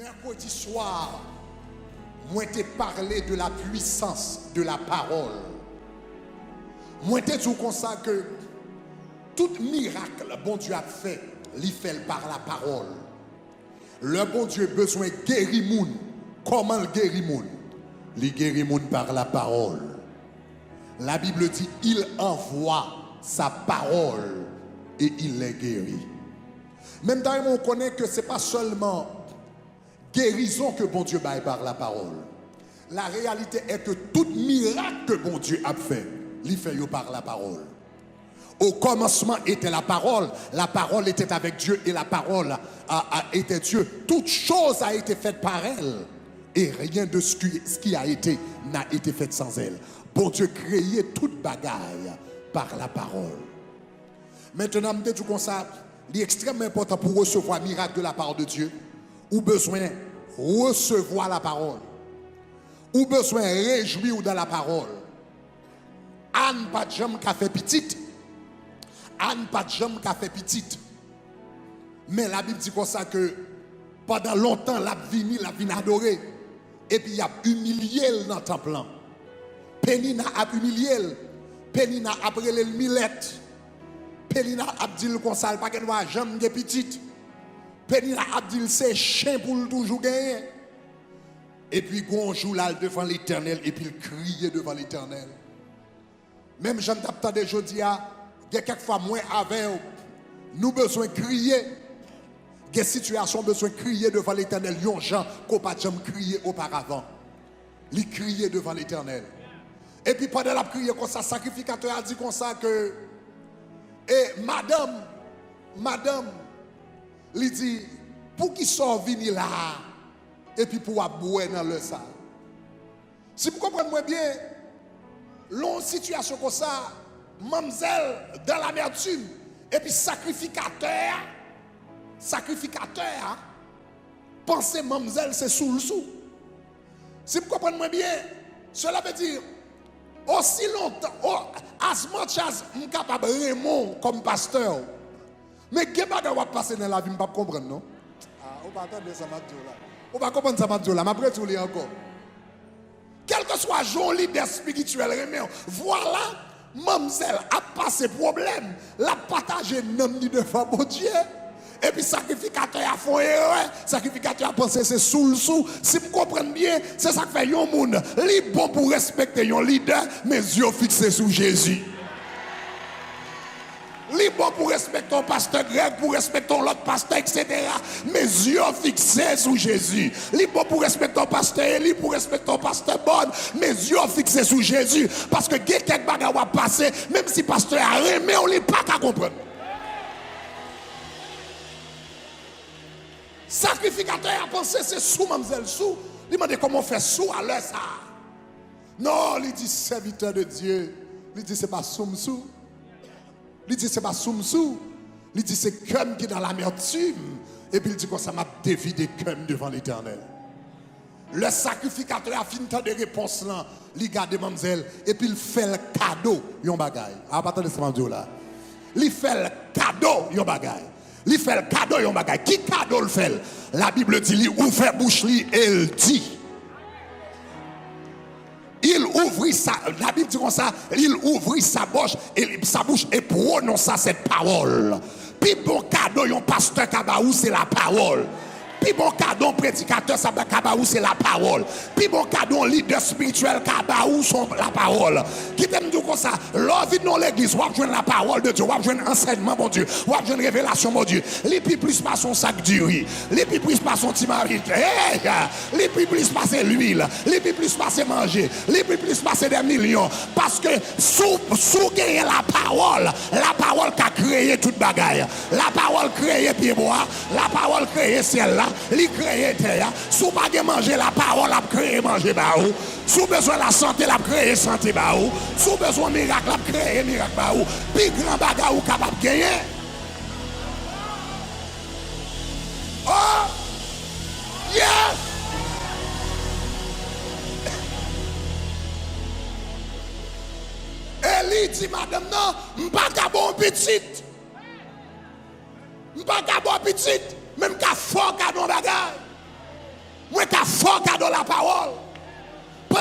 Mercredi soir, moi t'ai parlé de la puissance de la parole. Moi t'ai dit comme ça que tout miracle bon Dieu a fait, il fait par la parole. Le bon Dieu a besoin de guérir moun. Comment le guérir moun? Il guérit moun par la parole. La Bible dit il envoie sa parole et il les guérit. Même d'ailleurs on connaît que ce n'est pas seulement guérison que bon Dieu baille par la parole. La réalité est que tout miracle que bon Dieu a fait, il fait par la parole. Au commencement était la parole était avec Dieu et la parole était Dieu. Toute chose a été faite par elle et rien de ce qui a été n'a été fait sans elle. Bon Dieu créait toute bagaille par la parole. Maintenant, je dis comme ça, il est extrêmement important pour recevoir un miracle de la part de Dieu. Ou besoin recevoir la parole. Ou besoin réjouir dans la parole. Anne pas de jambe qui a fait petite. Anne pas de jambe qui a fait petite. Mais la Bible dit comme ça que pendant longtemps, la vini adorée. Et puis il a humilié dans le temple. Pénina a humilié. Pénina a brûlé le millette. Pénina a dit comme ça, pas qu'elle va jambe qui petite. Pénina a dit c'est chien pour toujours gagner. Et puis on joue là devant l'Éternel et puis il criait devant l'Éternel. Même Jean t'attendais aujourd'hui, il y a quelquefois moins avec nous besoin de crier. Il y a des situations besoin de crier devant l'Éternel. Il y a des gens qui n'ont pas jamais crié auparavant. Ils criaient devant l'Éternel. Et puis pendant la prière comme ça, le sacrificateur a dit comme ça que madame, il dit, pour qui sont venus là, et puis pour boire dans le sang. Si vous comprenez bien, l'on situation comme ça, mademoiselle dans l'amertume, et puis sacrificateur, pensez mademoiselle c'est sous le sou. Si vous comprenez bien, cela veut dire, aussi longtemps, as much as je suis capable de Raymond comme pasteur, mais qu'est-ce que va passer dans la vie, je ne peux pas comprendre, non? On va attendre ça, là. On va comprendre ça, là, mais après tout, il encore. Quel que soit le leader spirituel, Raymond, voilà, mademoiselle a passé problème, la partager nom devant mon Dieu. Et puis sacrificateur a fait erreur, sacrificateur a pensé c'est sous le sou. Si vous comprenez bien, c'est ça que fait un monde. Il est bon pour respecter un leader, mais yeux fixés sur Jésus. Il est bon pour respecter un pasteur grec, pour respecter l'autre pasteur, etc. Mais yeux fixés sur Jésus. Il est bon pour respecter un pasteur Élie, pour respecter un pasteur Bonne, mais yeux fixés sur Jésus. Parce que quelqu'un va passer, même si le pasteur a remis, on n'est pas qu'à comprendre. Sacrificateur a pensé c'est sous mademoiselle sous. Il m'a dit comment on fait sous à l'heure ça. Non, il dit serviteur de Dieu. Il dit c'est pas soum-sou. Il dit c'est pas soum-sou. Il dit c'est comme qui est dans l'amertume. Et puis il dit que ça m'a dévidé comme devant l'Éternel. Le sacrificateur a fini de réponse là. Il garde mademoiselle et puis il fait le cadeau yon bagaille. Ah pas attendez ça là. Il fait le cadeau yon bagaille. Il fait le cadeau yon bagaille. Qui cadeau le fait? La Bible dit il ouvre bouche li et il dit. Il ouvrit sa, la Bible dit comme ça, il ouvrit sa bouche et prononça cette parole. Puis bon cadeau yon pasteur kabaou c'est la parole. Puis bon cadeau prédicateur kabaou c'est la parole. Puis bon cadeau leader spirituel kabaou sont la parole. Qui t'aime dire comme ça, l'envie dans l'église, on joindre la parole de Dieu, on joindre enseignement mon Dieu, on joindre révélation mon Dieu. Les plus pas son sac du riz, les plus pas son petit mari, les plus pas l'huile, les plus pas manger, les plus pas des millions parce que sous gagner la parole qui a créé toute bagaille. La parole créé pied bois, la parole créé ciel là. Li créé terre, sous pas manger la parole, la créé manger baou. Sous besoin la santé, la créé santé baou. Sous besoin miracle, la créé miracle baou. Puis grand bagarre ou capable gagner. Oh! Yes! Eli dit madame non, m'pas ka bon petite. M'pas ka bon petite. Même qu'à fort qu'à non bagage.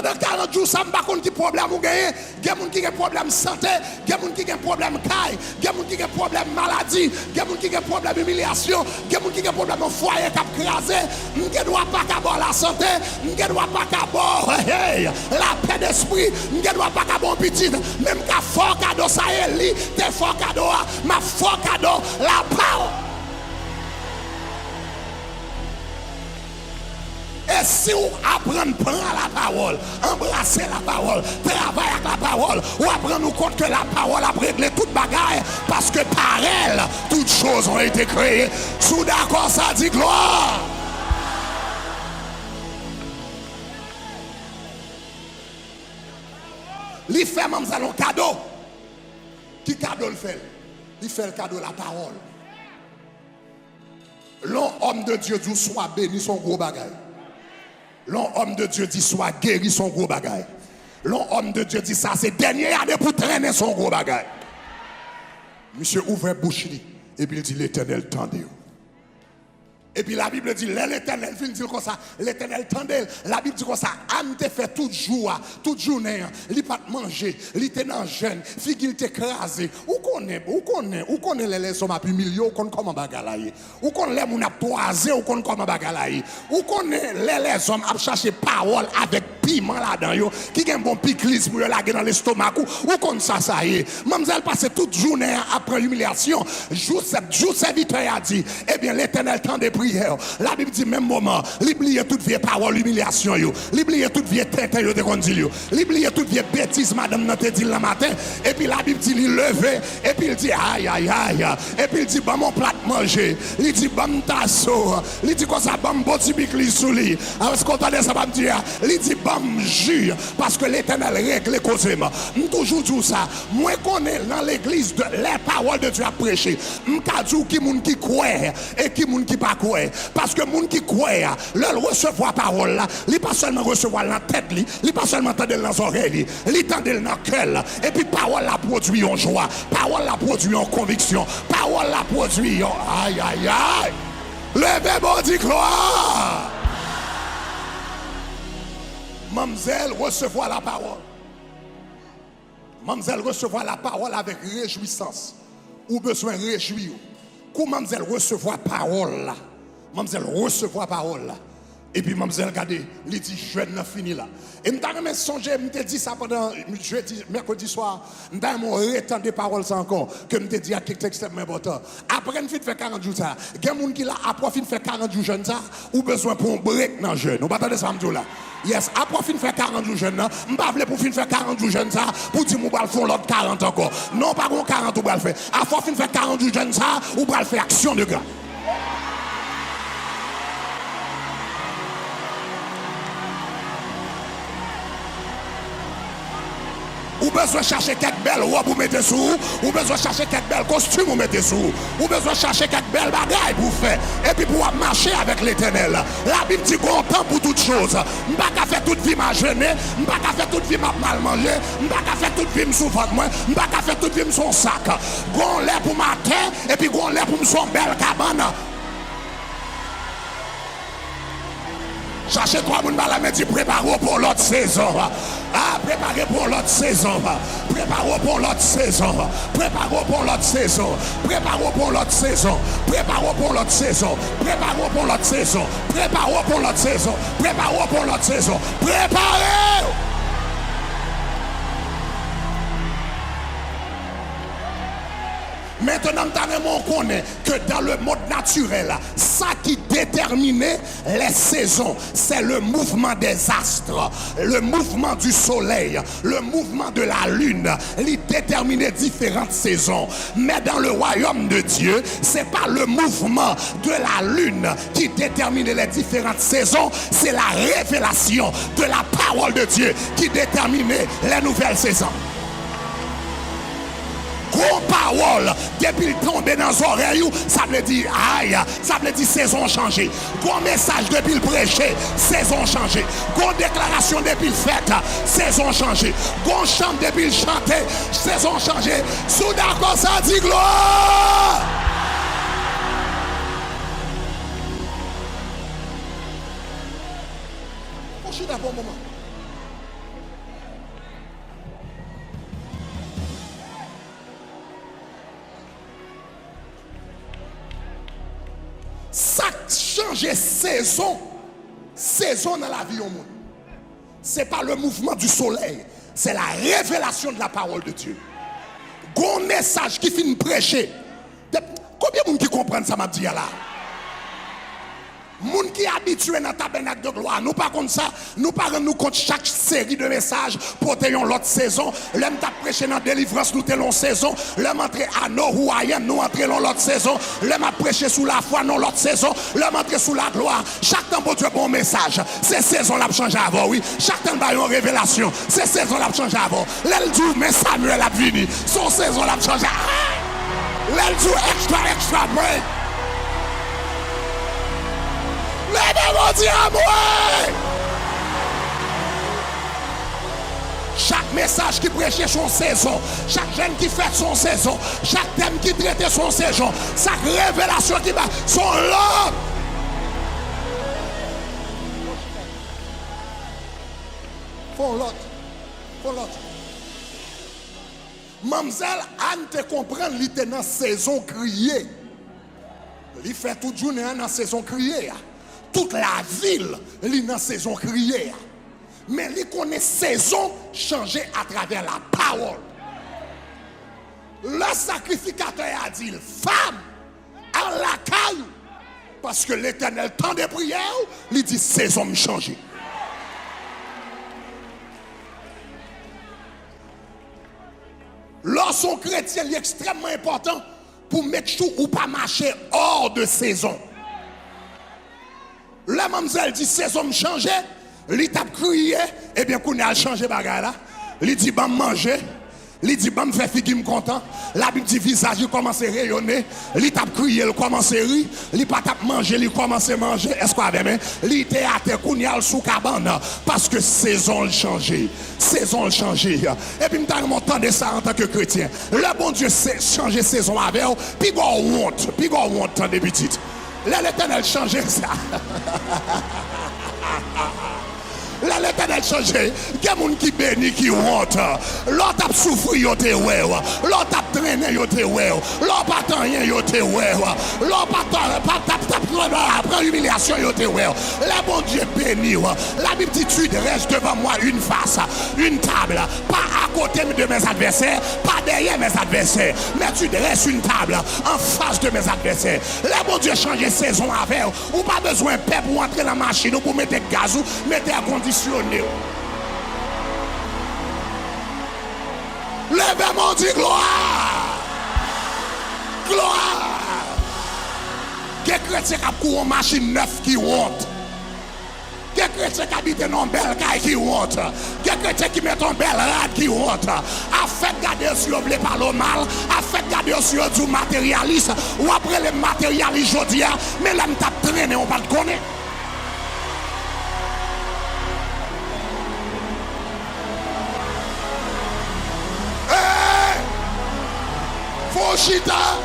Pendant 40 jours, ça ne pas qui problème ou gagner. Il y a des gens qui ont problème santé, il y a des gens qui ont problème caille, il y a des gens qui ont problème maladie, il y a des gens qui ont problème humiliation, il y a des gens qui ont problème foyer qui a crasé. Nous ne doit pas avoir la santé, nous ne doit pas avoir la paix d'esprit, nous ne doit pas avoir petit, même qu'à fort cadeau ça est li, t'es fort cadeau, ma fort cadeau, la parole. Et si vous apprenez à prendre la parole, embrasser la parole, travailler avec la parole, ou apprendre nous compte que la parole a réglé toute bagaille, parce que par elle, toutes choses ont été créées. Sous d'accord, ça dit gloire. Il fait même ça un cadeau. Qui cadeau le fait? Il fait le cadeau de la parole. L'homme de Dieu dit soit béni son gros bagaille. L'homme de Dieu dit soit guéri son gros bagaille. L'homme de Dieu dit ça c'est dernier année pour traîner son gros bagaille. Monsieur ouvre bouche et puis il dit l'Éternel tendez. Et puis la Bible dit, l'Éternel, il dit comme ça, l'Éternel tendait. La Bible dit comme ça, Anne te fait toute journée, il pas manger, il était dans jeûne, figure t'écrasé. Où connaît les hommes à plus milieu, où connaît comment bagalaye. Où connaît les moun à toiser, où connaît comment bagalaye. Où connaît les hommes à chercher parole avec piment là-dedans, qui a un bon piclis pour laguer dans l'estomac. Où connaît ça y est. Mademoiselle passe toute journée après l'humiliation. Jour serviteur a dit, eh bien l'Éternel tendait. La Bible dit même moment, l'oublier toute vieille parole, l'humiliation, l'oublier toute vieille tête, l'oublier toute vieille bêtise, madame, n'a te dit le matin, et puis la Bible dit, il levé, et puis il dit, aïe, aïe, aïe, et puis il dit, bah mon plat de manger, il dit, bah mon tasseau, il dit, quoi ça, bah mon petit bicli sous lui, alors ce qu'on entendait, ça va me dire, il dit, bah mon jure, parce que l'Éternel règle les causes, toujours dit ça, moi connais dans l'église, les paroles de Dieu à prêcher, m'ka dit qui moun qui croit, et qui moun qui pas croit. Parce que les gens qui croient, leur recevoir la parole, ils ne pas seulement recevoir dans la tête, ils ne pas seulement entendre dans les oreilles, ils entendent dans le cœur. Et puis parole la produit en joie, parole la produit en conviction, parole la produit en aïe aïe aïe. Levez bon dit gloire. Mademoiselle recevoir la parole. Mademoiselle recevoir la parole avec réjouissance. Ou besoin de réjouir. Comment mademoiselle recevoir la parole là? Mademoiselle recevoir la parole là. Et puis mademoiselle regardez, il dit jeune n'a fini là. Et je me songé, je me dit ça pendant jeudi, mercredi soir, je me retenu des paroles ça encore, que je me dit à quelque extrêmement important. Après une fait 40 jours ça, il y a des gens qui là après fin fait 40 jours jeune ça, ou besoin pour un break dans le jeune. Vous attendez ça me là. Yes, après fin fait 40 jours jeune, je ne pas pour fin faire 40 jours jeune ça, pour dire que je vais l'autre 40 encore. Non, pas 40 ou pas le faire. Après fin fait 40 jours jeune ça, ou pas le faire action de grâce. Ou besoin chercher quelques belles robes pour mettre sous, ou besoin chercher quelques belles costumes pour mettre sous, ou besoin chercher quelques belles bagailles pour faire, et puis pour marcher avec l'Éternel. La Bible dit qu'on temps pour toutes choses. Je ne vais pas faire toute vie ma jeûner, je ne vais pas faire toute vie ma mal manger, je ne vais pas faire toute vie me souffrir moi, je ne vais pas faire toute vie me son sac. Gon l'air pour ma terre, et puis gon l'air pour me son belle cabane. Cherchez trois moun la dit préparez pour l'autre saison. Ah, préparez pour l'autre saison. Préparez pour l'autre saison. Préparez pour l'autre saison. Préparez pour l'autre saison. Préparez pour l'autre saison. Préparez pour l'autre saison. Préparez pour l'autre saison. Préparez pour l'autre saison. Préparez. Maintenant, on connaît que dans le monde naturel, ça qui déterminait les saisons, c'est le mouvement des astres, le mouvement du soleil, le mouvement de la lune. Il déterminait différentes saisons. Mais dans le royaume de Dieu, c'est pas le mouvement de la lune qui déterminait les différentes saisons, c'est la révélation de la parole de Dieu qui déterminait les nouvelles saisons. Gros parole, depuis le tombé dans les oreilles, ça veut dire aïe, ça veut dire saison changée. Gros message depuis le prêcher, saison changée. Gros déclaration depuis le fait, saison changée. Gros chant depuis le chanter, saison changée. Sous d'accord, ça dit gloire. Je suis d'accord, moment. changer saison. Saison dans la vie au monde. Ce n'est pas le mouvement du soleil, c'est la révélation de la parole de Dieu. Gon message qui finit prêcher. Combien de monde qui comprennent ça m'a dit là? Moun qui habitué dans le tabernacle de gloire, nous pas comme ça, nous pas nous compte chaque série de messages pour tenir l'autre saison. L'homme t'a prêché dans la délivrance, nous tenons saison. L'homme entré à Norouayen, nous entrons dans l'autre saison. L'homme a prêché sous la foi, dans l'autre saison. L'homme entré sous la gloire. Chaque temps, bon Dieu, bon message. Ces saisons là changé avant, oui. Chaque temps, bah, une révélation. Ces saisons là changé avant. L'aile du mais Samuel a fini. Son saison là changé. L'aile du extra break. Lèvez-moi, Dieu à moi. Chaque message qui prêchait son saison, chaque jeune qui fait son saison, chaque thème qui traitait son saison, chaque révélation qui va son l'homme. Faut l'autre. Mademoiselle Anne te comprend, il était dans la saison criée. Il fait toute journée dans la saison criée. Toute la ville, il est dans la saison criée. Mais il connaît saison changée à travers la parole. Le sacrificateur a dit, femme, à la caille. Parce que l'Éternel, temps de prière, il dit, saison me changer. Lorsqu'on chrétien, il est extrêmement important pour mettre tout ou pas marcher hors de saison. La mademoiselle dit saison me changer, il t'a crié, et bien qu'on a changé bagarre là. Il dit bah manger, il dit bah me faire figue me content. La Bible dit visage il commence à rayonner, il t'a crié, il commence à rire, il pas t'a manger, il commence à manger. Est-ce qu'on avait même il était à terre qu'on y a sous cabane parce que saison le changer. Saison le changer. Et puis m'ta m'entendre ça en tant que chrétien. Le bon Dieu sait changer saison avec puis go honte tant de petites. Là, l'Éternel change ça. Là, l'Éternel change. Il y a des gens qui bénissent, qui honte. L'autre a souffert, il te ouais. L'autre a traîné, il te ouais. L'autre a rien, il te ouais. L'autre a pris humiliation, il te ouais. Là, bon Dieu béni. La Bible dit, tu dresses devant moi une face, une table. Pas à côté de mes adversaires, pas derrière mes adversaires. Mais tu dresses une table en face de mes adversaires. Là, bon Dieu change saison avec. Ou pas besoin de paix pour entrer dans la machine ou pour mettre gaz ou mettre à condition. Lèvez-moi, dit gloire. Gloire. Quel chrétien qui a couru en machine neuve qui honte. Quel chrétien qui habite dans une belle caille qui honte. Quel chrétien qui met un bel rad qui honte. A fait garder sur le par le mal. A fait garder sur du matérialiste. Ou après les matérialistes aujourd'hui. Mais là, on t'a traîné, on va le connaître. Foshita,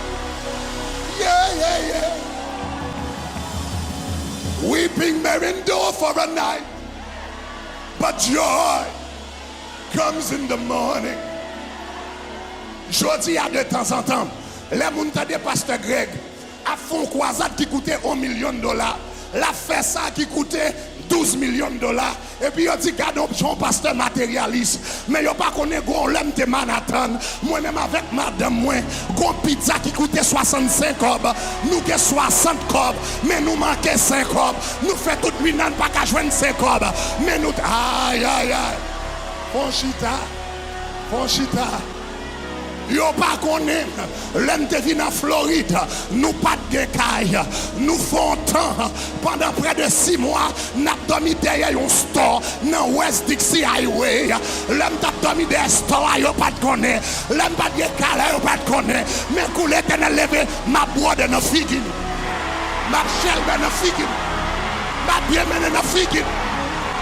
yeah. Weeping may endure for a night, but joy comes in the morning. Je dis à de temps en temps, les gens des pasteurs grecs a fait une croisade qui coûtait $1 million. La fait ça qui coûtait $12 millions. Et puis, il dit, regarde, son pasteur matérialiste. Mais il n'y a pas qu'on est gros, l'homme de Manhattan. Moi-même avec madame, moi, gros pizza qui coûtait 65 cobs. Nous qui 60 cobs. Mais nous manquons 5 cobs. Nous faisons toute nuit, nous pas qu'à joindre 5 cobs. Mais nous, aïe. Fonchita. Yo pas connaît, l'homme te vient en Floride, nous pas de caille, nous faisons temps, pendant près de 6 mois, nous avons dormi derrière un store, dans West Dixie Highway, l'homme t'a dormi derrière un store, yo pas de connaît, l'homme pas de caille, yo pas de connaît, mais quand l'Éternel levé, ma bois de nos figues, ma chèvre de nos figues, ma bien de nos figues,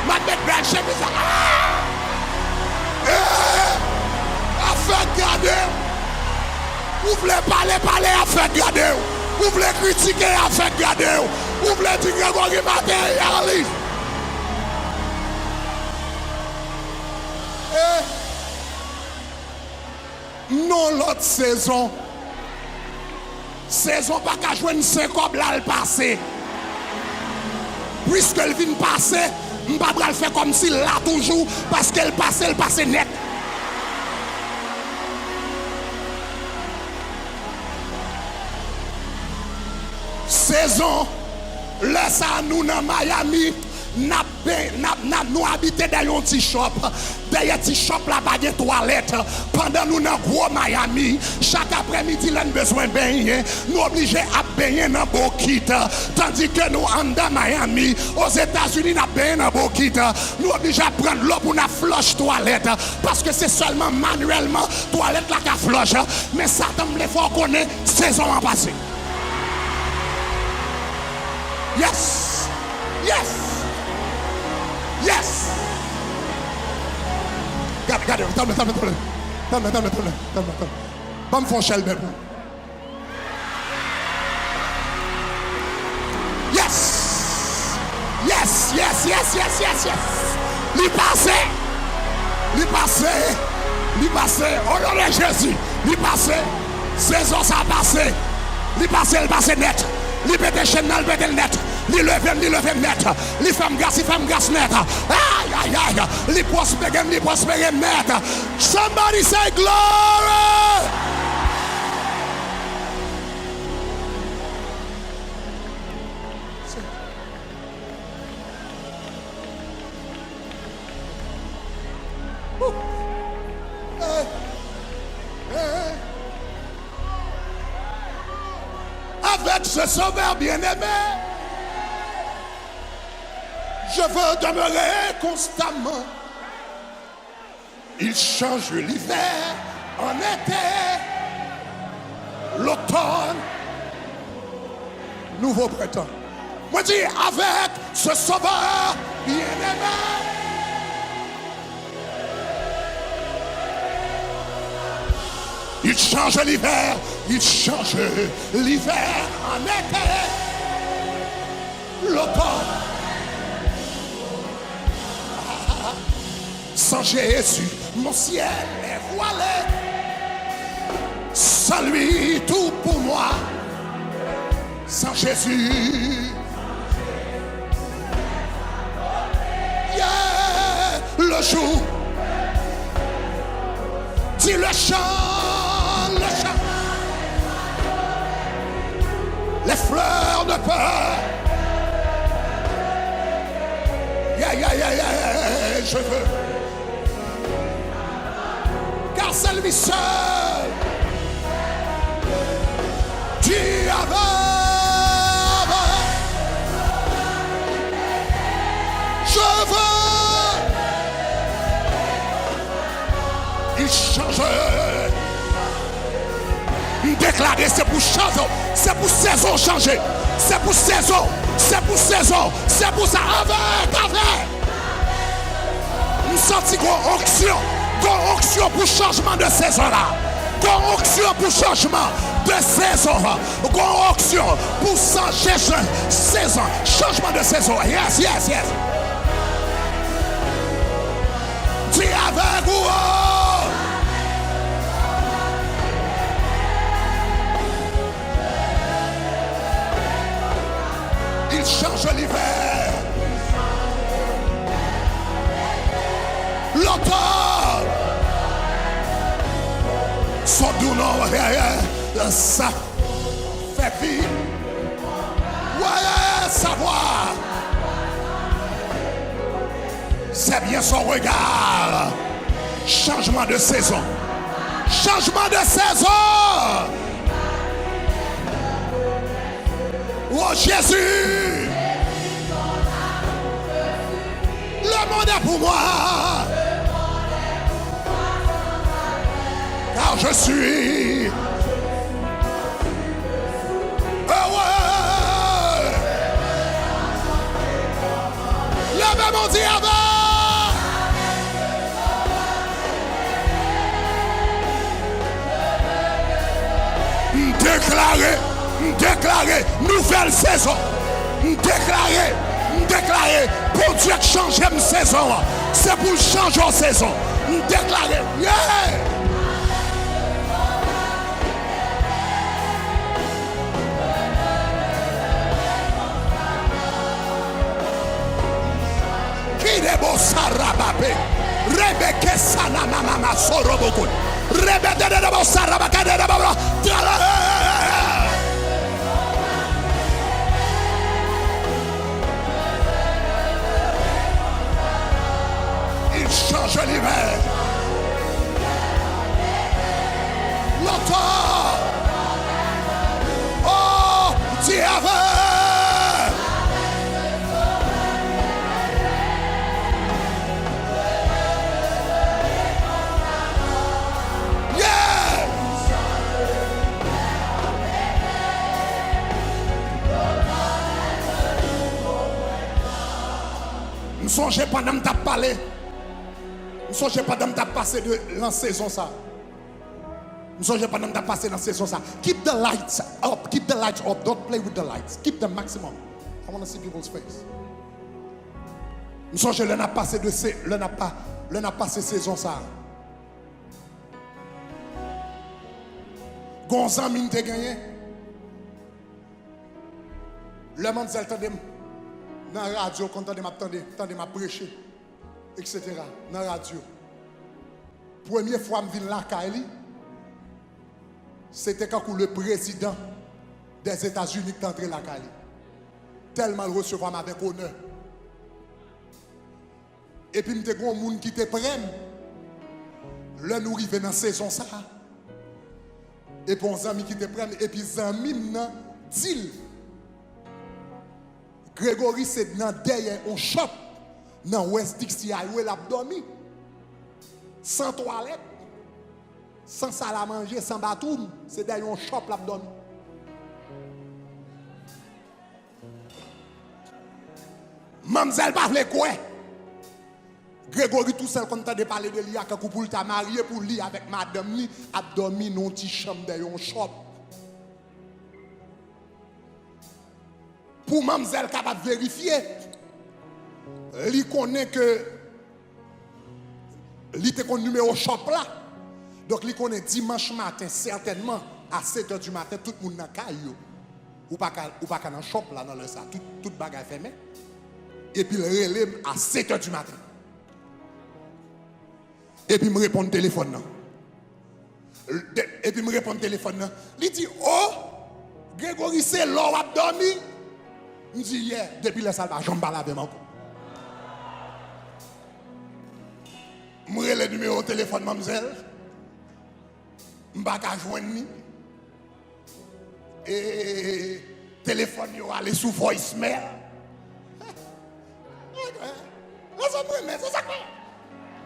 ma bête de chemise, faites garder. Vous voulez parler à faire garder. Vous voulez critiquer à faire garder. Vous voulez dire que vous avez matérialiste. Non, l'autre saison. Saison pas qu'à jouer une 5 là le passé. puisque elle vient passer, je ne vais pas le faire comme s'il l'a toujours, parce qu'elle passe net. Saison, laisse à nous dans Miami. Nous habitons dans un petit shop. Dans un petit shop là, pas de toilette. Pendant nous dans gros Miami, chaque après-midi, nous avons besoin de baigner. Nous obligés à baigner dans Bokite. Tandis que nous, en dans Miami, aux États-Unis, nous baigner dans Bokite. Nous obligés à prendre l'eau pour la flush toilette. Parce que c'est seulement manuellement toilette là qui flush. Mais ça, me les faut connaître saison en passé. Yes! Yes! Yes! Regardez, pas me faire chelbe pour. Yes! Yes, yes, yes, yes, yes, yes! Lui passé, au nom de Jésus, lui passé, saison ça a passé, lui passé net. Li pète chaîne, li pète net. Li leve net. Li femme gas net. Aïe, aïe, aïe. Li prospère net. Somebody say glory. Avec ce sauveur bien-aimé, je veux demeurer constamment. Il change l'hiver en été, l'automne, nouveau printemps. Moi dis avec ce sauveur bien-aimé. Il change l'hiver en été, l'automne. Sans Jésus, mon ciel est voilé. Sans lui, tout pour moi. Sans Jésus, yeah, le jour, dis le chant. Les fleurs de peur. Je veux. Car c'est lui seul. Tu avais. Je veux. Il change. Déclarer, c'est pour changer, c'est pour saison changer, c'est pour saison, c'est pour ça, avec. Nous sentons une onction pour changement de saison là, une onction pour changement de saison, une onction pour changer saison, changement de saison, yes. Tu avec vous. Il change l'hiver, l'automne, son doux nom, ça fait vie, ouais, savoir, c'est bien son regard, changement de saison, oh Jésus, le monde est pour moi, car je suis heureux. Levez mon Dieu avant. Déclarer nouvelle saison. Déclarer pour Dieu changer une saison. C'est pour changer en saison. Déclarer. Yeah. Sarababe. Rebeke sana mama sorobokun. Rebede de Bosarabaka de Babra. Il change l'hiver. L'automne. Oh, diable. Ne songez pas de parler. Ne songez pas de passer dans la saison ça. Ne songez pas de passer dans la saison ça. Keep the lights up. Keep the lights up. Don't play with the lights. Keep them maximum. I want to see people's face. Ne songez pas de passer le n'a passé saison ça. Gonzan mine te gagné. Le monde s'est entendu dans la radio quand on m'a prêché, etc. Dans la radio. Première fois que je viens là, c'était quand le président des États-Unis est entré là. Tellement le recevoir avec honneur. Et puis, il y a des gens qui te prennent. Là, nous arrivons dans la saison ça. Et puis, les amis qui te prennent. Et puis, les amis, disent. Grégory, c'est dans derrière un shop. Dans West Dixie Highway, l'abdomen. Sans toilette. Sans salle à manger, sans bathroom. C'est derrière un shop, l'abdomen. Mamzelle parle quoi? Grégory tout seul quand t'as parlé de lui, quand pour t'a marié pour lui avec madame ni a dormi dans une petite chambre derrière un shop. Pour mamzelle capable de vérifier, il connaît que il était un numéro shop là. Donc il connaît dimanche matin certainement à 7h du matin tout le monde dans caillou. Ou pas dans shop là dans le ça tout bagage fermé. Et puis il relève à 7h du matin. Et puis il me répond au téléphone. Et puis il me répond au téléphone. Il dit, oh, Grégory, c'est l'or à dormir. Il dit, hier, depuis le salle, je ne parle avec moi. Je me le numéro de téléphone, mademoiselle. Je ne vais pas joindre. Et téléphone, il va aller sous voicemail. C'est ça.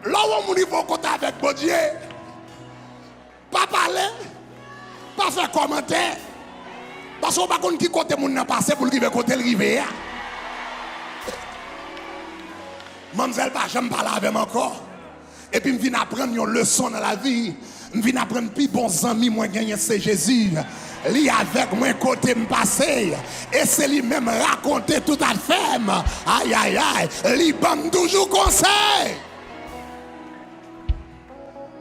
Là où on est au côté avec bon Dieu, pas parler, pas faire commentaire, parce qu'on ne sait pas qui côté mon n'a passé pour le côté le rivière. Mademoiselle, je ne parle avec moi encore. Et puis, je viens apprendre une leçon dans la vie. Je viens apprendre plus bons amis, moi, gagner, c'est Jésus. Lui avec moi côté me passer. Et c'est lui-même raconter tout à fait. Aïe, aïe, aïe. Lui donne toujours conseil.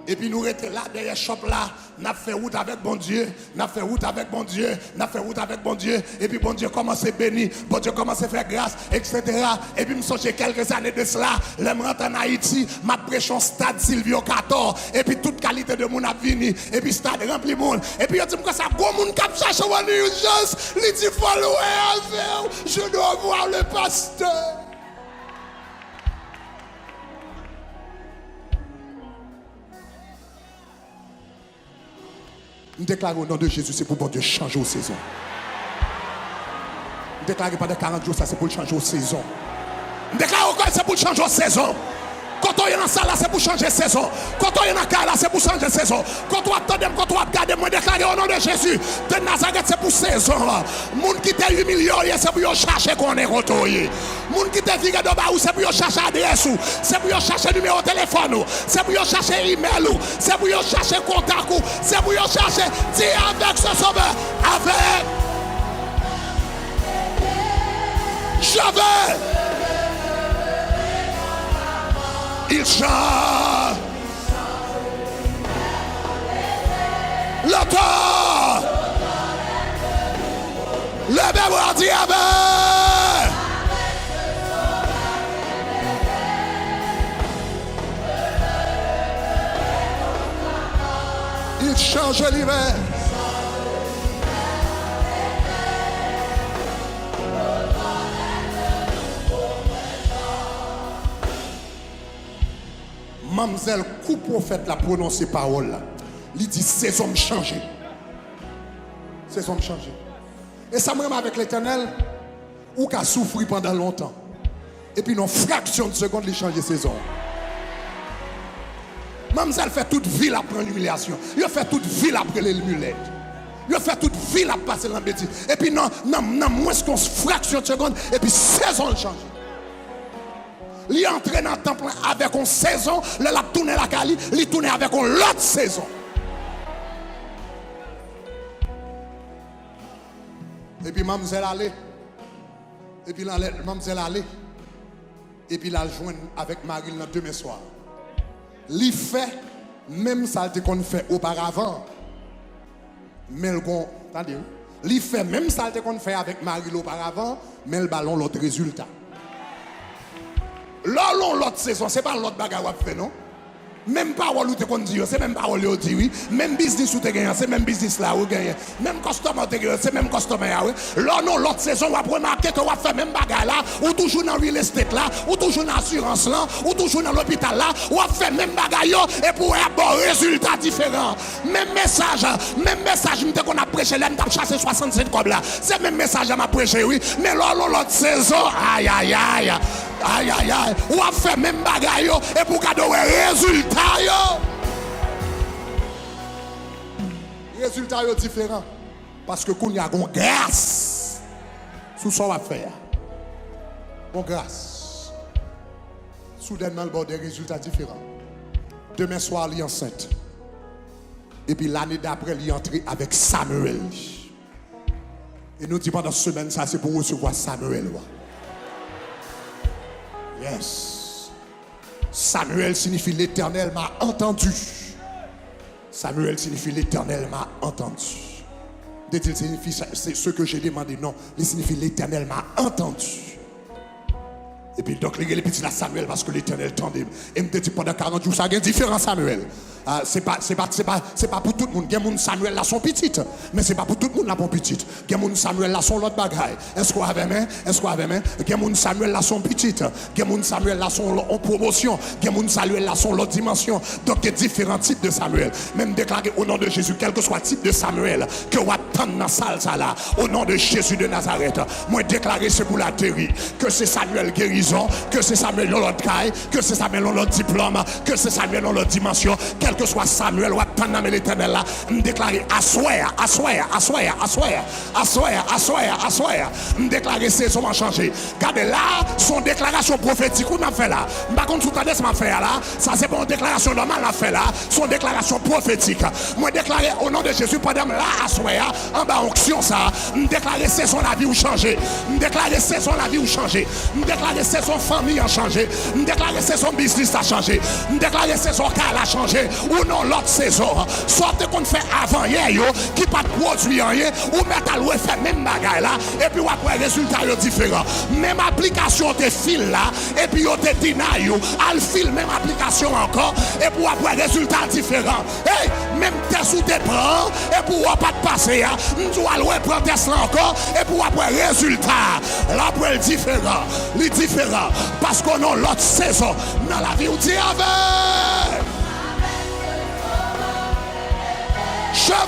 Et puis nous étions là, derrière shop là, nous avons fait route avec bon Dieu, nous avons fait route avec bon Dieu, nous avons fait route avec bon Dieu, et puis bon Dieu commence à bénir, bon Dieu commence à faire grâce, etc. Et puis je me souviens quelques années de cela, je rentre en Haïti, je prêche un stade Silvio 14, et puis toute qualité de monde a venu, et puis stade rempli de monde, et puis je dis que ça, gros monde qui a cherché en urgence, il dit follow avec, je dois voir le pasteur. Nous déclarons au nom de Jésus, c'est pour bon Dieu changer aux saisons. Nous déclarons pas de 40 jours, ça c'est pour changer aux saisons. Nous déclarons que c'est pour changer aux saisons. Quand on est dans la salle, c'est pour changer saison. Quand on est dans la cale, c'est pour changer saison. Quand on attend, quand on regarde, moi déclarer au nom de Jésus, de Nazareth, c'est pour saison. Les gens qui t'ont humilié, c'est pour chercher qu'on est retourné. Les gens qui t'ont viré de bas, c'est pour chercher adresse, c'est pour chercher numéro de téléphone, c'est pour chercher email, c'est pour chercher contact, c'est pour chercher. Dis avec ce sauveur, avec. J'avais. Il chante le temps. Le bébé diable. dit change l'hiver. Mademoiselle, coup prophète la prononcer parole là. Il dit ces hommes changés. Ces hommes changés. Et ça me remet avec l'Éternel, ou qu'a souffert pendant longtemps. Et puis, dans une fraction de seconde, il change ses hommes. Mademoiselle fait toute vie après l'humiliation. Il fait toute vie après les mulettes. Il fait toute vie après passer dans la bêtise. Et puis, non, moins qu'une fraction de seconde, et puis saison change. Il entre dans le temple avec une saison, il a tourné la cali, il tourne avec une autre saison. Et puis, mademoiselle allait. Et puis, mademoiselle allait. Et puis, il a joint avec Marie le demain soir. Il fait, même ça qu'on fait auparavant. Mais il fait, même ça qu'on fait avec Marie auparavant, mais le ballon l'autre résultat. Là, l'autre saison, ce n'est pas l'autre bagarre qu'on fait, non? Même parole où tu dis, c'est même parole où tu dis oui. Même business où tu gagnes, c'est même business là où tu gagnes. Même customer tu gagnes, c'est même customer là. Là, non, l'autre saison, on va remarquer que on va faire même bagarre là, ou toujours dans real estate là, ou toujours dans l'assurance là, ou toujours dans l'hôpital là, on va faire même bagarre et pour avoir un résultat différent. Même message, qu'on a prêché là, on a chassé 67 comme là. C'est même message qu'on a prêché, oui. Mais là, l'autre saison, aïe, aïe, aïe. Aïe, aïe, aïe. On va faire même bagaille et pour garder un résultat. Résultat différent. Parce que qu'on y a une grâce. Sous ça, on va faire. Une grâce. Soudainement, il y a des résultats différents. Demain soir, il est enceinte. Et puis l'année d'après, il est entré avec Samuel. Et nous disons pendant cette semaine, ça c'est pour recevoir Samuel. Yes. Samuel signifie l'Éternel m'a entendu. Samuel signifie l'Éternel m'a entendu. Il signifie c'est ce que j'ai demandé. Non, il signifie l'Éternel m'a entendu. Et puis donc il est petit là Samuel parce que l'Éternel tendait. Et me dit pendant 40 jours ça a différent Samuel. C'est pas pour tout le monde. Il y a Samuel là son petit, mais c'est pas pour tout le monde là son petit. Il y a Samuel là son l'autre bagaille. Est-ce qu'on avait main? Est-ce qu'on avait main? Il y a Samuel là son petit. Il y a Samuel là son en promotion. Il y a Samuel là son l'autre dimension. Donc il y a différents types de Samuel. Même déclaré au nom de Jésus, quel que soit le type de Samuel que vous attendez dans la salle ça là, au nom de Jésus de Nazareth, moi déclarer c'est pour la terre, que c'est Samuel guérison, que c'est Samuel dans l'autre caille, que c'est Samuel dans l'autre diplôme, que c'est Samuel dans l'autre dimension. Quel que soit Samuel ou attendre l'Éternel là, me déclarer assoir, me déclarer saison a changé. Regardez là, son déclaration prophétique qu'on a fait là. Par contre, sous tendance m'a fait là, ça c'est pas une déclaration normale à faire là, son déclaration prophétique. Moi déclarer au nom de Jésus pendant là assoir en bas onction ça, me déclarer saison la vie ou changer. Me déclarer saison la vie ou changer. Me déclarer saison famille a changé. Me déclarer saison business a changé. Me déclarer saison car a changé. Ou non l'autre saison, sortez qu'on fait avant hier, qui pas de produit rien, ou mettre à l'ouest fait même bagaille là, et puis après résultat différent. Même application de fil là, et puis on te dit al fil même application encore, et puis après résultat différent. Hey, même test ou te prend, et puis on pas de passer, nous allons prendre test là encore, et puis après résultat, là après le différent, parce qu'on a l'autre saison dans la vie où tu avec. Cheval!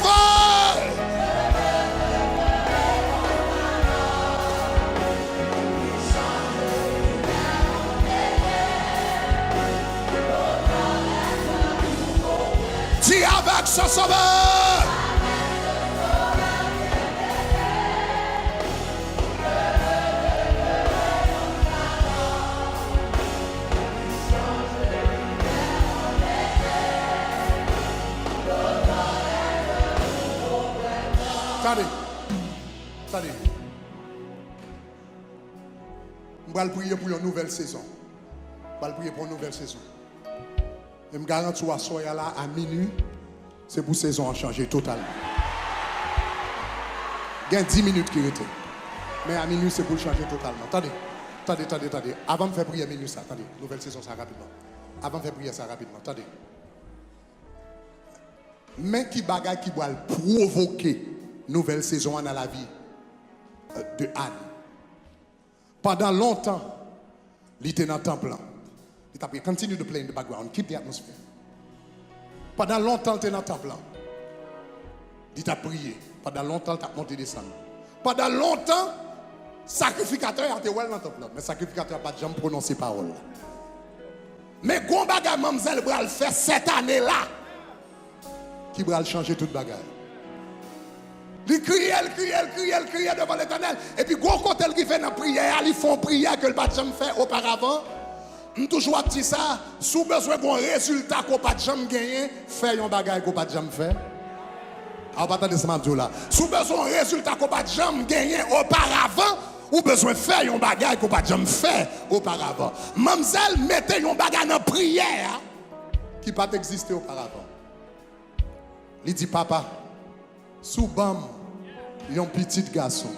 Dis avec ce sauveur! Attendez. Je vais prier pour une nouvelle saison. Je vais prier pour une nouvelle saison. Je me garantis à soya là à minuit, c'est pour saison à changer totalement. Il y a 10 minutes qui étaient. Mais à minuit, c'est pour changer totalement. Attendez. Avant de faire prier à minuit, ça. Attendez, nouvelle saison, ça rapidement. Avant de faire prier ça rapidement. Attendez. Mais qui bagaille qui va provoquer nouvelle saison dans la vie de Anne. Pendant longtemps, il était dans le temple. Il a pris, continue de play in the background, keep the atmosphere. Pendant longtemps, il était dans le temple. Il a prié. Pendant longtemps, il a monté des descendu. Pendant longtemps, sacrificateur a été dans le temple. Mais sacrificateur n'a pas jamais prononcé parole. Mais quand bagage mademoiselle va le faire cette année-là, qui va changer toute bagaille. Il criait devant l'Éternel. Et puis, quand il fait une prière, ils font prière que le pas jamais fait auparavant. Je toujours dit ça. Si vous avez besoin d'un résultat qu'on pas jamais gagné, faites un bagage qu'on pas jamais fait. Alors, pas attendre ce matin là. Si vous avez besoin d'un résultat qu'on pas jamais gagné auparavant, ou besoin de faire un bagage qu'on pas jamais fait auparavant. Mademoiselle, mettez un bagage en prière qui n'a pas existé auparavant. Il dit, papa, sous bam, un petit garçon.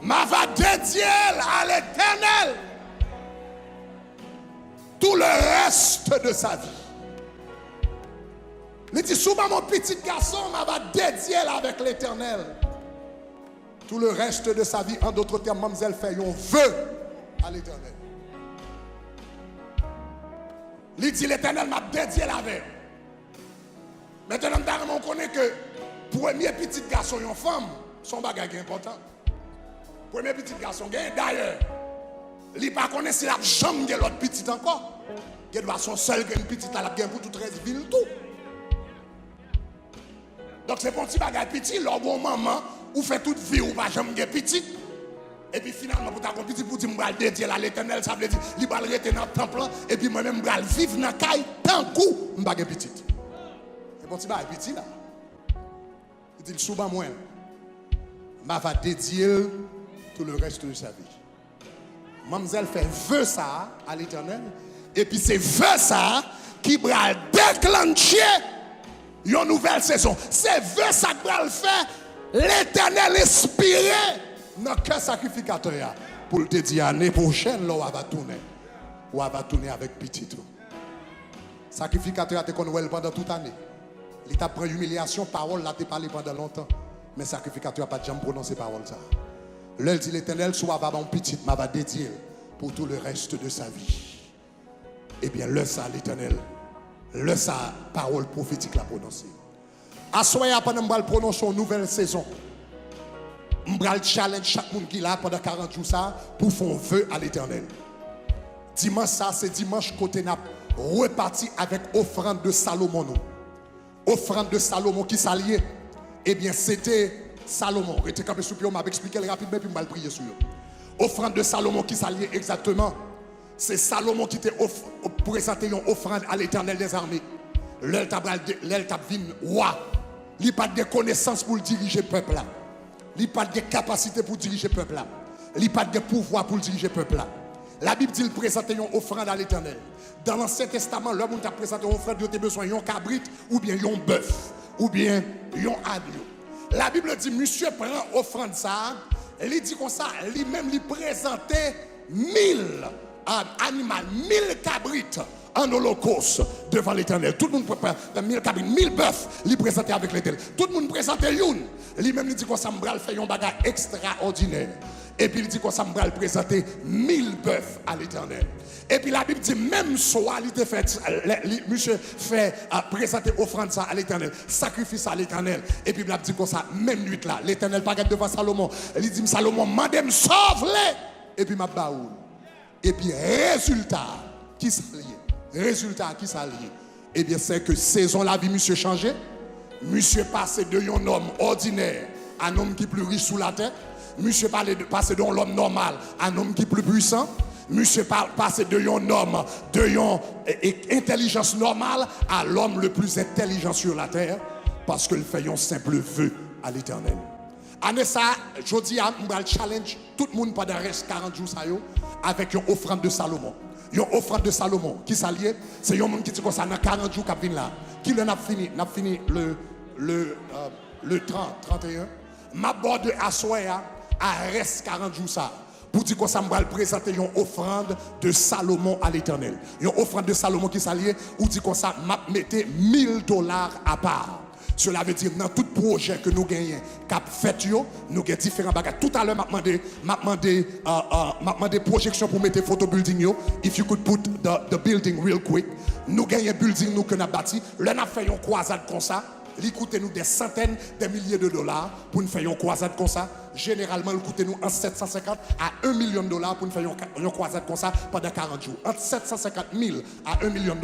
Ma va dédier à l'Éternel tout le reste de sa vie. Il dit, sous mon petit garçon, ma va dédier avec l'Éternel tout le reste de sa vie. En d'autres termes, mademoiselle fait un vœu à l'Éternel. Il dit, l'Éternel m'a dédié la veille. Maintenant, on connaît que premier petit garçon et une femme, son bagage est important. Premier petit garçon, d'ailleurs, il ne pas connaît si la jambe de l'autre petit encore. Il doit son seul une petite à la gain pour tout 13 villes tout. Donc c'est pour un petit bagage petit, l'orgon maman, ou fait toute vie ou pas jamais petit. Et puis finalement, pour ta petit pour dire, je vais dédier à l'Éternel, ça veut dire, il va rester dans le temple, et puis moi-même, je vais vivre dans le caille, tant coup, je vais petit. C'est pour un petit bagage petit là. Il dit, le souvent moi, je vais dédier tout le reste de sa vie. Mademoiselle fait vœu ça à l'Éternel, et puis c'est vœu ça qui va déclencher une nouvelle saison. C'est vœu ça qui va le faire, l'Éternel inspiré dans le sacrificateur pour te dire l'année prochaine, là, on va tourner. On va tourner avec petit. Sacrificateur a été connu pendant toute l'année. Il t'a pris humiliation, parole, là, tu parlé pendant longtemps. Mais sacrificateur n'a pas jamais prononcé parole ça. L'heure dit l'Éternel, soit va mon petit, m'a va dédier pour tout le reste de sa vie. Eh bien, le ça, l'Éternel, le ça, parole prophétique l'a prononcée. À soya, pendant que je prononce une nouvelle saison, je vais challenge chaque monde qui est là pendant 40 jours ça pour faire un vœu à l'Éternel. Dimanche ça, c'est dimanche côté n'a reparti avec offrande de Salomon. Offrande de Salomon qui s'alliait. Eh bien, c'était Salomon. Restez campé sous pied, on m'a expliqué rapidement puis on va le prier sur. Offrande de Salomon qui s'alliait exactement. C'est Salomon qui t'a présenté une offrande à l'Éternel des armées. L'Eltabvin roi. Il n'a pas de connaissances pour diriger le peuple là. Il n'a pas de capacité pour diriger le peuple là. Il n'a pas de pouvoir pour diriger le peuple là. La Bible dit qu'il présentait une offrande à l'Éternel. Dans l'Ancien Testament, l'homme qui a présenté une offrande, il a besoin d'un cabrit, ou bien un bœuf, ou bien un agneau. La Bible dit, monsieur prend offrande ça, il dit comme ça, lui-même lui présentait 1000 animaux, 1000 cabrites en holocauste devant l'Éternel. Tout le monde prépare 1000 cabrites, 1000 bœufs, lui présentait avec l'Éternel. Tout le monde présentait une. Lui-même lui dit qu'on s'en fait un bagage extraordinaire. Et puis il dit qu'on s'en présenter 1000 bœufs à l'Éternel. Et puis la Bible dit même soir, monsieur fait présenter offrande ça à l'Éternel, sacrifice à l'Éternel. Et puis la Bible dit qu'on ça même nuit là, l'Éternel pas devant Salomon. Il dit Salomon, mandem sauve-les. Et puis m'a baoul. Et puis résultat qui s'allie. Résultat qui s'allie. Eh bien c'est que saison la vie monsieur changé. Monsieur passé de un homme ordinaire à un homme qui est plus riche sous la terre. Monsieur passé de l'homme normal à un homme qui est plus puissant. Monsieur passé de un homme de une intelligence normale à l'homme le plus intelligent sur la terre. Parce qu'il fait un simple vœu à l'Éternel. Année ça, je dis à un challenge tout le monde pendant reste 40 jours ça, avec une offrande de Salomon. Une offrande de Salomon qui s'allie, c'est un monde qui dit que ça dans 40 jours qui vient là. Qui n'a fini le 30, 31. Ma bord de Assoya à reste 40 jours ça. pour dire qu'on va présenter une offrande de Salomon à l'Éternel. Une offrande de Salomon qui s'allie, ou dit qu'on ça m'a mettez $1000 à part. Cela veut dire dans tout projet que nous gagnons, cap fait nous avons différents bagages. Tout à l'heure, m'a demandé projection pour mettre photo building yo. If you could put the building real quick. Nous gagnons building nous que nous bâti. Là nous fait une croisade comme ça. Il coûte nous des centaines de milliers de dollars pour nous faire une croisade comme ça. Généralement, il coûte nous entre 750 à $1 million pour nous faire une croisade comme ça pendant 40 jours. Entre 750 000 à $1 million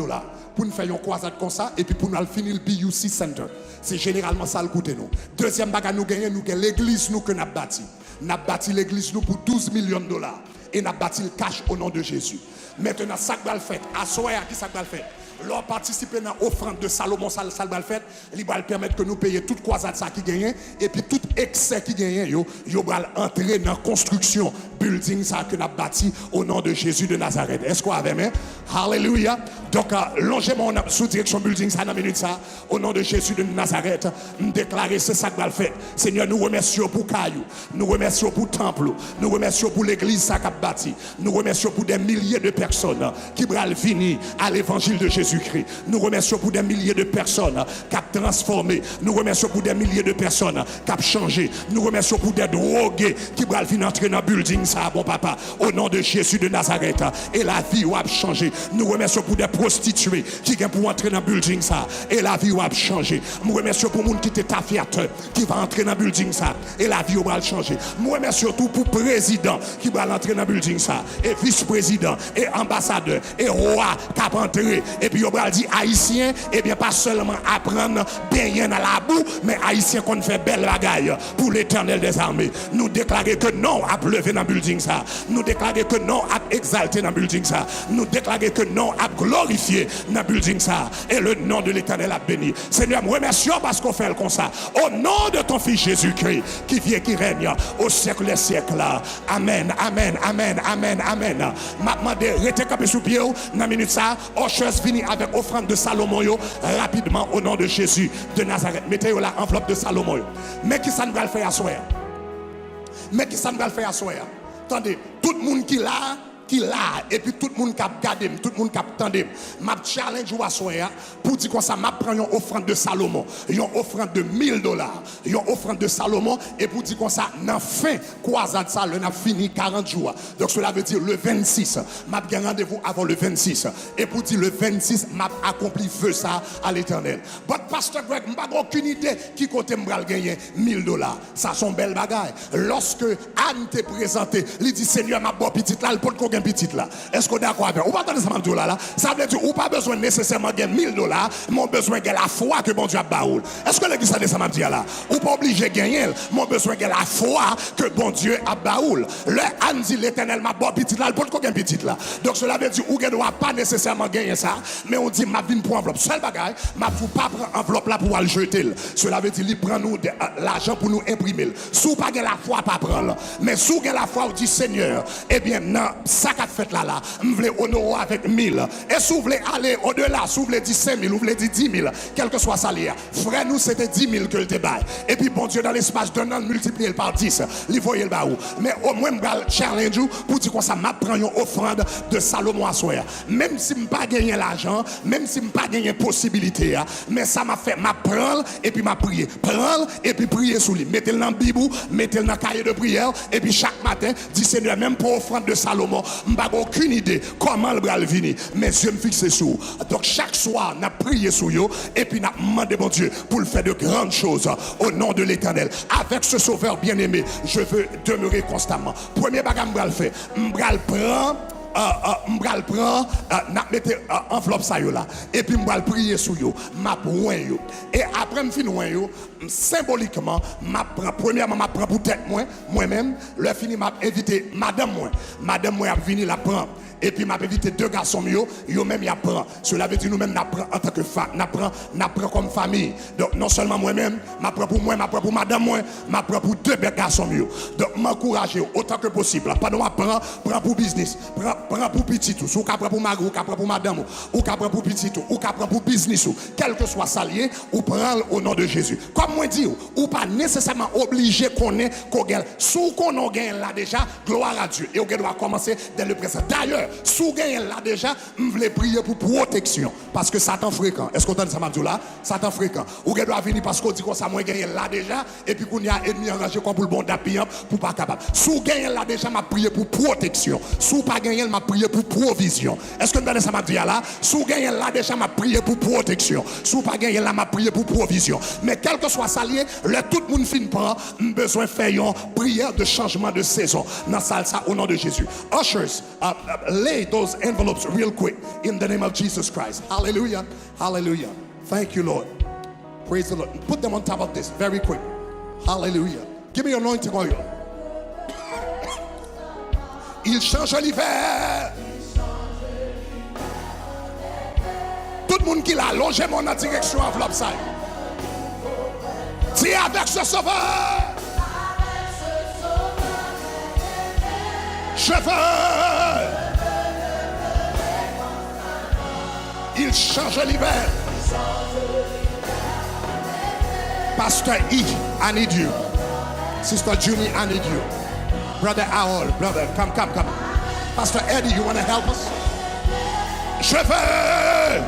pour nous faire une croisade comme ça et puis pour nous finir le BUC Center. C'est généralement ça le coûte nous. Deuxième bagage nous gagnons, nous gagnons l'église nous que nous avons bâti. Nous avons bâti l'église nous pour $12 millions et nous avons bâti le cash au nom de Jésus. Maintenant, ça va le faire. À soir, qui ça va le faire? Leur participer dans l'offrande de Salomon, ça va le faire. Il va permettre que nous payions toute croisade qui gagne et puis tout excès qui gagne, il va entrer dans la construction building ça que nous avons bâti au nom de Jésus de Nazareth. Est-ce qu'on avait même? Alléluia. Donc, longez-moi sous direction building ça dans la minute ça au nom de Jésus de Nazareth. Nous déclarer c'est ça que va le faire. Seigneur, nous remercions pour Caillou, nous remercions pour Temple, nous remercions pour l'église ça qu'a bâti, nous remercions pour des milliers de personnes qui vont venir à l'évangile de Jésus-Christ. Nous remercions pour des milliers de personnes qui ont transformé. Nous remercions pour des milliers de personnes qui ont changé. Nous remercions pour des drogués qui vont venir entrer dans le building ça, bon papa, au nom de Jésus de Nazareth. Et la vie va changer. Nous remercions pour des prostituées qui viennent pour entrer dans le building ça. Et la vie va changer. Nous remercions pour les gens qui étaient tafiateurs qui vont entrer dans le building ça. Et la vie va changer. Nous remercions surtout pour le président qui va entrer dans le building ça. Et vice-président, et ambassadeur, et roi qui va entrer. Et puis, on va dire haïtien, et bien pas seulement apprendre bien dans la boue, mais haïtien qu'on fait belle bagaille pour l'Éternel des armées. Nous déclarer que non à lever dans le building ça. Nous déclarer que non à exalter dans le building ça. Nous déclarer que non à glorifier dans le building ça. Et le nom de l'Éternel a béni. Seigneur, nous remercions parce qu'on fait comme ça. Au nom de ton Fils Jésus-Christ, qui vient, qui règne au siècle des siècles. Amen, amen, amen, amen, amen. Maintenant, restez comme sous pied dans la minute ça. Ocheuse fini avec offrande de Salomon yo, rapidement au nom de Jésus de Nazareth. Mettez la enveloppe de Salomon yo. Mais qui ça nous va le faire à soir? Mais qui ça nous va le faire à soir? Attendez, tout le monde qui l'a, et puis tout le monde qui a gardé, tout le monde qui a attendu, m'a challenge ou assoya pour dire que ça m'a pris une offrande de Salomon, une offrande de $1000, une offrande de Salomon, et pour dire que ça n'a fin croisade ça, le n'a fini 40 jours. Donc cela veut dire le 26, m'a bien rendez-vous avant le 26, et pour dire le 26, m'a accompli feu ça à l'Éternel. But Pastor Greg, m'a aucune idée qui côté m'a gagné $1000. Ça sont belles bagailles. Lorsque Anne t'est présenté, il dit Seigneur m'a bon petit là, pour qu'on petite là. Est-ce qu'on est d'accord avec? Ou pas attendre ça m'a là. Ça veut dire ou pas besoin nécessairement de $1000, mon besoin de la foi que bon Dieu a baoul. Est-ce que l'église ça m'a dit là? Ou pas obligé de gagner, mon besoin de la foi que bon Dieu a baoul. Le Anne dit l'Éternel m'a bon petite là, pour qu'on petite là. Donc cela veut dire ou ne doit pas nécessairement gagner ça, mais on dit m'a vinn pour enveloppe. Seul bagaille, m'a faut pas prendre enveloppe là pour aller jeter. Cela veut dire il prend nous l'argent pour nous imprimer. Sous pas la foi pas prendre, mais sous la foi on dit Seigneur, eh bien non ça qu'a fait là, je voulais honorer avec 1000. Et si vous voulez aller au-delà, si vous voulez dire 5000, vous voulez dire 10 000, quel que soit ça, frère, nous c'était 10 000 que le débat. Et puis bon Dieu, dans l'espace d'un an, multiplier par 10, il voyait le baou. Mais au moins, je vais challenge pour dire que ça m'a pris une offrande de Salomon à soi. Même si je n'ai pas gagné l'argent, même si je n'ai pas gagné possibilité, mais ça m'a fait m'a prendre et puis m'a prié. Prendre et puis prier sous lui. Mettez-le dans le bibou, mettez-le dans le cahier de prière, et puis chaque matin, dit Seigneur, même pour offrande de Salomon, je n'ai aucune idée comment le bras venir. Mais Dieu me fixe sur. Donc chaque soir, on a prié sur eux et puis on a demandé mon Dieu pour le faire de grandes choses au nom de l'Éternel. Avec ce sauveur bien-aimé, je veux demeurer constamment. Premier bagage, je vais le faire. Je vais le prendre, mettre enveloppe ça là. Et puis je vais prier sur eux. Je et après, je finis symboliquement, premièrement, je prends pour tête moi-même. Le fini, je invité madame moi. Madame moi a venu la prendre. Et puis m'a invité deux garçons yo même y apprend. Cela veut dire nous même n'apprend en tant que femme, n'apprend comme famille. Donc non seulement moi-même, m'apprend pour moi, m'apprend pour madame moi, m'apprend pour deux garçons mieux. Donc m'encourager autant que possible. Pas nous apprend, prend pour business, prends pour petit tout, ou prends pour magou, ou prends pour madame, ou prends pour petit tout, ou prends pour business, quel que soit salier, ou prends au nom de Jésus. Comme moi dis, ou pas nécessairement obligé qu'on ait qu'on gagne. Sous qu'on a gagné là déjà, gloire à Dieu. Et on doit commencer dès le présent. D'ailleurs, sous gagné là déjà, je voulais prier pour protection. Parce que Satan fréquent. Est-ce qu'on entend ça, Mabdou là? Satan fréquent. Ou doit venir parce qu'on dit qu'on ça moins gagné là déjà, et puis qu'on y a ennemi enragé comme pour le bon d'appui pour pas capable. Sous gagné là déjà, m'a prié pour protection. Sous pas gagné, m'a prié pour provision. Est-ce que vous entendez ça, Mabdou là? Sous gagné là déjà, m'a prié pour protection. Sous pas gagné là, m'a prié pour provision. Mais quel que soit salier, le tout le monde fin prend, besoin de faire une prière de changement de saison. Dans ça au nom de Jésus. Ushers, lay those envelopes real quick in the name of Jesus Christ. Hallelujah. Hallelujah. Thank you, Lord. Praise the Lord. Put them on top of this very quick. Hallelujah. Give me your anointing oil. Il change l'hiver. Tout le monde qui l'a longé mon direction enveloppe ça. Dis avec ce sauveur. Je veux. Il change l'hiver. Pastor E, I need you. Sister Junie, I need you. Brother Aol, brother, come. Pastor Eddie, you want to help us? Je veux.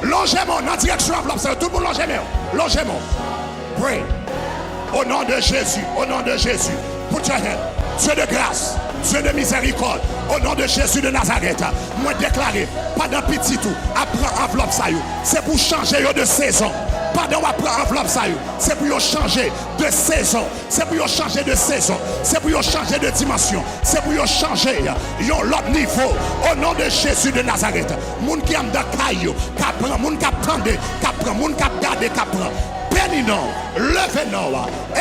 Longez-moi, dans la direction enveloppe, tout le monde longez-moi. Longez-moi. Pray. Au nom de Jésus, au nom de Jésus. Put your hand. Dieu de grâce, Dieu de miséricorde, au nom de Jésus de Nazareth, moi déclaré, pas d'un petit tout, apprends enveloppe ça, c'est pour changer de saison. Pas d'un apprends enveloppe ça, c'est pour changer de saison, c'est pour changer de saison, c'est pour changer de dimension, c'est pour changer l'autre niveau, au nom de Jésus de Nazareth. Moun qui aime de caillou, qui apprend, moun qui apprend, qui apprend, moun qui garde, qui apprend. Bénis-nous, levez-nous,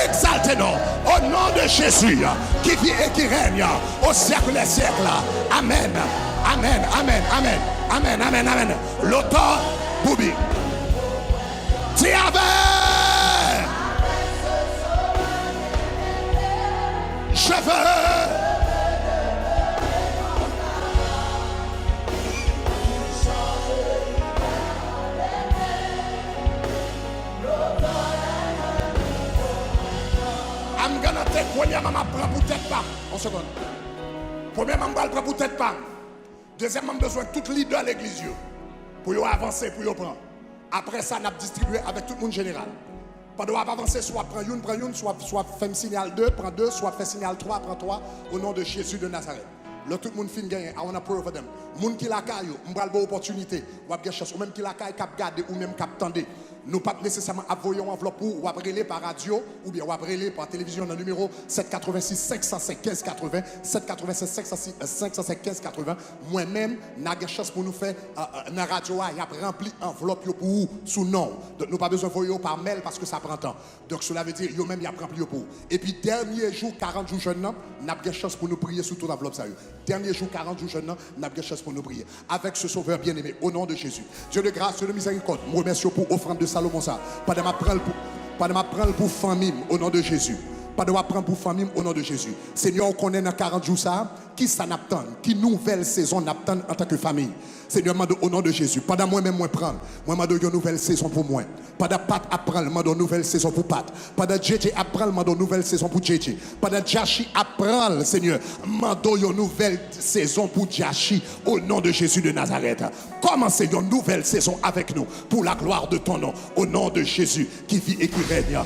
exaltez-nous au nom de Jésus qui vit et qui règne au siècle des siècles. Amen. Amen. Amen. Amen. Amen. Amen. Amen. L'auteur Boubi. Dis avec. Je veux. I'm gonna take premièrement, je prends pour tête pas. En seconde. Premièrement, je prends pour tête pas. Deuxièmement, je besoin de tout leader de l'église pour avancer, pour prendre. Après ça, on a distribué avec tout le monde général. Pendant qu'on avancer, soit prend une, soit fait signal 2, prend 2, soit fait signal 3, prend 3, au nom de Jésus de Nazareth. Là, tout le monde finit gagner. I want to pray for them. Moun qui la caille, on va avoir opportunité, ou avoir chance, ou même qui la caille, cap garder, ou même cap tendre. Nous pas nécessairement envoyer une enveloppe ou appeler par radio ou bien appeler par télévision dans le numéro 786 505 15 80 786 505 15 80. Moi-même, n'a pas chance pour nous faire dans la radio, il y a rempli enveloppe pour vous sous nom. Donc nous pas besoin d'envoyer par mail parce que ça prend temps. Donc cela veut dire yo même il y a rempli pour vous. Et puis dernier jour 40 jours jeune n'a pas chance pour nous prier sous toute l'enveloppe ça. Dernier jour 40 jours jeune n'a pas chance pour nous prier avec ce sauveur bien-aimé au nom de Jésus. Dieu de grâce, Dieu de miséricorde. Je remercie pour offrande de Salomon ça. Pas de m'apprendre pour famille au nom de Jésus. Pas de m'apprendre pour famille au nom de Jésus. Seigneur, on connaît dans 40 jours ça. Qui ça n'attend? Qui nouvelle saison n'attend en tant que famille? Seigneur, au nom de Jésus. Pas de moi-même moi prendre. Moi, je donne une nouvelle saison pour moi. Pas de Pat apprendre, je donne une nouvelle saison pour Pat. Pas de JJ apprendre, je donne une nouvelle saison pour JJ. Pas de Jashi apprendre, Seigneur. Je donne une nouvelle saison pour Jashi au nom de Jésus de Nazareth. Commencez une nouvelle saison avec nous pour la gloire de ton nom. Au nom de Jésus qui vit et qui règne.